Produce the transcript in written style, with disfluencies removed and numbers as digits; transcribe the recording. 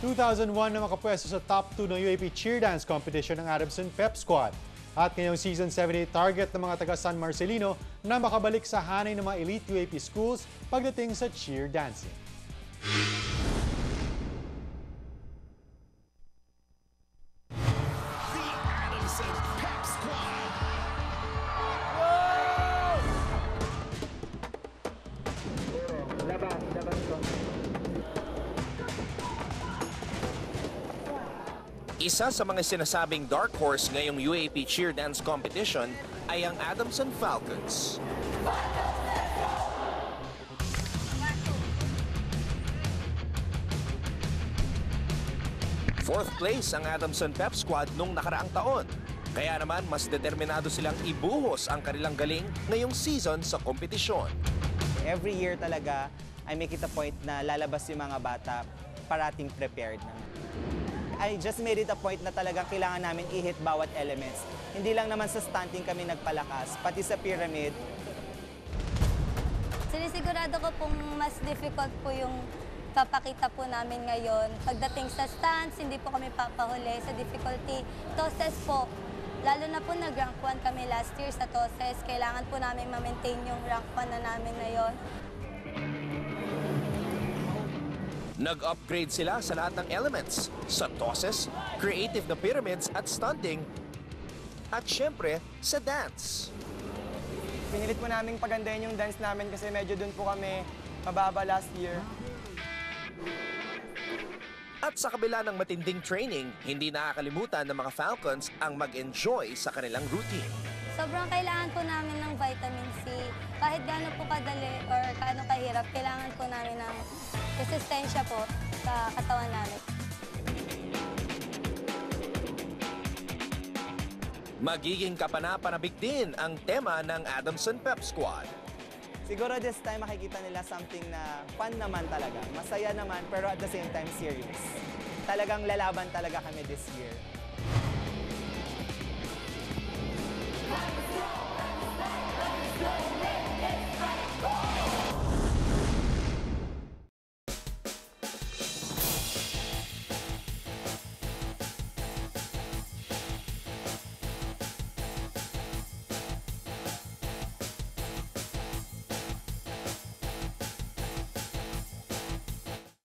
2001 na makapwesto sa top 2 ng UAP Cheer Dance Competition ng Adamson Pep Squad. At ngayong Season 78 target ng mga taga San Marcelino na makabalik sa hanay ng mga elite UAP schools pagdating sa cheer dancing. Isa sa mga sinasabing dark horse ngayong UAP Cheer Dance Competition ay ang Adamson Falcons. Fourth place ang Adamson Pep Squad nung nakaraang taon. Kaya naman mas determinado silang ibuhos ang kanilang galing ngayong season sa kompetisyon. Every year talaga ay may kita point na lalabas yung mga bata parating prepared naman. I just made it a point na talagang kailangan namin i-hit bawat elements. Hindi lang naman sa stunting kami nagpalakas, pati sa pyramid. Sinisigurado ko pong mas difficult po yung papakita po namin ngayon. Pagdating sa stunts, hindi po kami papahuli sa difficulty. Tosses po, lalo na po nag-rank 1 kami last year sa tosses. Kailangan po namin ma-maintain yung rank 1 na namin ngayon. Nag-upgrade sila sa lahat ng elements, sa tosses, creative na pyramids at stunting, at syempre sa dance. Pinilit po namin pagandahin yung dance namin kasi medyo dun po kami mababa last year. At sa kabila ng matinding training, hindi nakakalimutan ng mga Falcons ang mag-enjoy sa kanilang routine. Sobrang kailangan po namin ng vitamin C. Kahit gaano po kadali or gaano kahirap, kailangan po namin ng resistensya po sa katawan namin. Magiging kapanapanabik din ang tema ng Adamson Pep Squad. Siguro this time makikita nila something na fun naman talaga. Masaya naman pero at the same time serious. Talagang lalaban talaga kami this year.